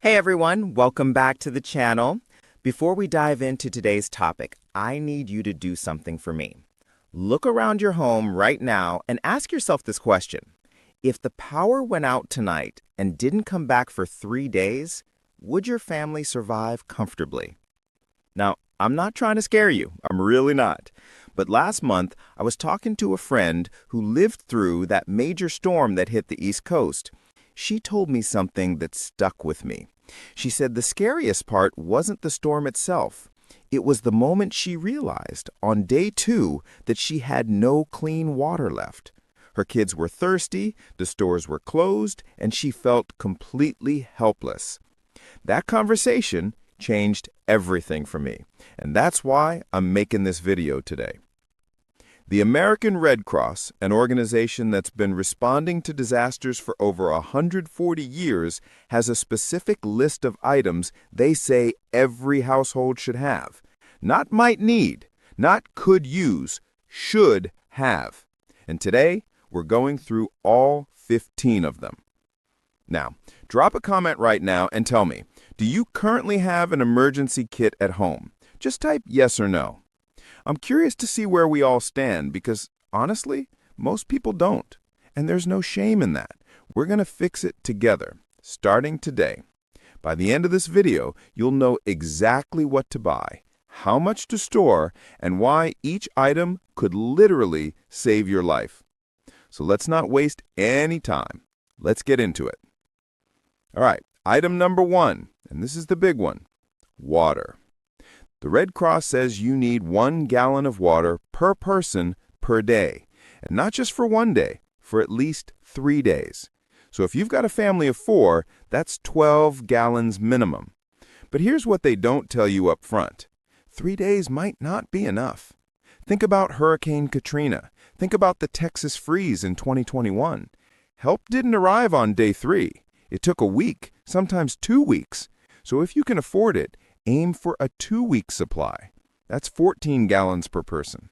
Hey everyone, welcome back to the channel. Before we dive into today's topic, I need you to do something for me. Look around your home right now and ask yourself this question. If the power went out tonight and didn't come back for 3 days, would your family survive comfortably? Now, I'm not trying to scare you. I'm really not. But last month, I was talking to a friend who lived through that major storm that hit the East Coast. She told me something that stuck with me. She said the scariest part wasn't the storm itself. It was the moment she realized, on day 2, that she had no clean water left. Her kids were thirsty, the stores were closed, and she felt completely helpless. That conversation changed everything for me, and that's why I'm making this video today. The American Red Cross, an organization that's been responding to disasters for over 140 years, has a specific list of items they say every household should have. Not might need, not could use, should have. And today, we're going through all 15 of them. Now, drop a comment right now and tell me, do you currently have an emergency kit at home? Just type yes or no. I'm curious to see where we all stand because, honestly, most people don't. And there's no shame in that. We're going to fix it together, starting today. By the end of this video, you'll know exactly what to buy, how much to store, and why each item could literally save your life. So let's not waste any time. Let's get into it. All right, item number 1, and this is the big one, water. The Red Cross says you need 1 gallon of water per person per day, and not just for 1 day, for at least 3 days. So if you've got a family of 4, that's 12 gallons minimum. But here's what they don't tell you up front. 3 days might not be enough. Think about Hurricane Katrina. Think about the Texas freeze in 2021. Help didn't arrive on day 3. It took a week, sometimes 2 weeks. So if you can afford it, aim for a 2-week supply. That's 14 gallons per person.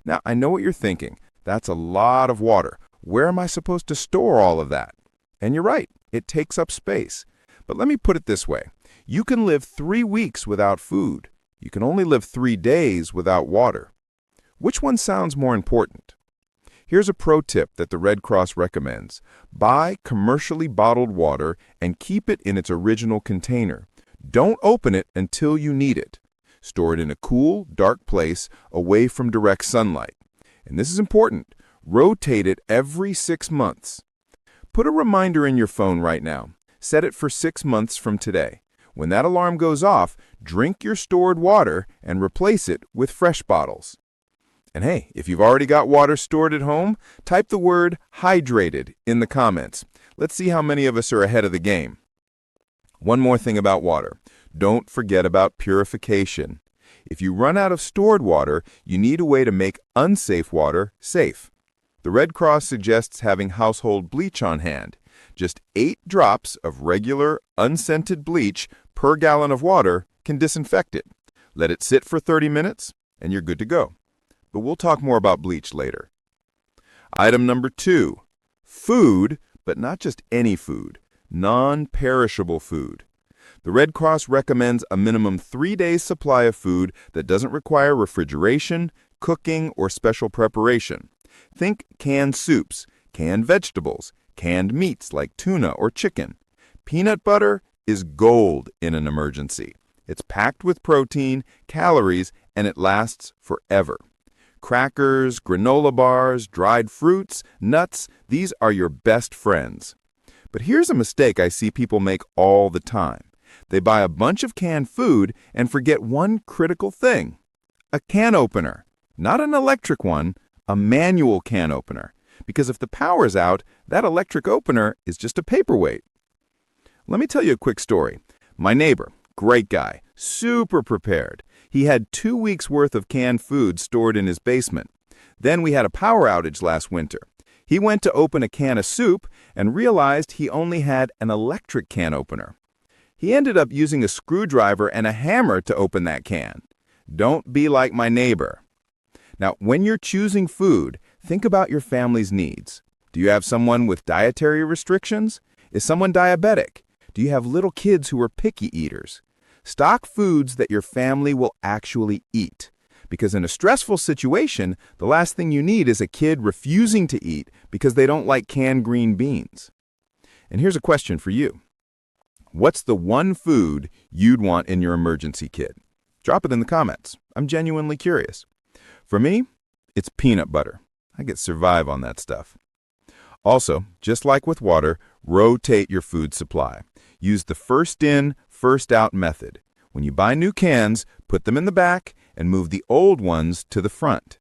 Now, I know what you're thinking. That's a lot of water. Where am I supposed to store all of that? And you're right, it takes up space. But let me put it this way. You can live 3 weeks without food. You can only live 3 days without water. Which one sounds more important? Here's a pro tip that the Red Cross recommends. Buy commercially bottled water and keep it in its original container. Don't open it until you need it. Store it in a cool, dark place away from direct sunlight. And this is important. Rotate it every 6 months. Put a reminder in your phone right now. Set it for 6 months from today. When that alarm goes off, drink your stored water and replace it with fresh bottles. And hey, if you've already got water stored at home, type the word hydrated in the comments. Let's see how many of us are ahead of the game. One more thing about water. Don't forget about purification. If you run out of stored water, you need a way to make unsafe water safe. The Red Cross suggests having household bleach on hand. Just 8 drops of regular, unscented bleach per gallon of water can disinfect it. Let it sit for 30 minutes, and you're good to go. But we'll talk more about bleach later. Item number 2, food, but not just any food. Non-perishable food. The Red Cross recommends a minimum 3 days supply of food that doesn't require refrigeration, cooking, or special preparation. Think canned soups, canned vegetables, canned meats like tuna or chicken. Peanut butter is gold in an emergency. It's packed with protein, calories, and it lasts forever. Crackers, granola bars, dried fruits, nuts, these are your best friends. But here's a mistake I see people make all the time. They buy a bunch of canned food and forget one critical thing. A can opener. Not an electric one, a manual can opener. Because if the power's out, that electric opener is just a paperweight. Let me tell you a quick story. My neighbor, great guy, super prepared. He had 2 weeks' worth of canned food stored in his basement. Then we had a power outage last winter. He went to open a can of soup and realized he only had an electric can opener. He ended up using a screwdriver and a hammer to open that can. Don't be like my neighbor. Now, when you're choosing food, think about your family's needs. Do you have someone with dietary restrictions? Is someone diabetic? Do you have little kids who are picky eaters? Stock foods that your family will actually eat. Because in a stressful situation, the last thing you need is a kid refusing to eat because they don't like canned green beans. And here's a question for you. What's the one food you'd want in your emergency kit? Drop it in the comments. I'm genuinely curious. For me, it's peanut butter. I could survive on that stuff. Also, just like with water, rotate your food supply. Use the first in, first out method. When you buy new cans, put them in the back and move the old ones to the front.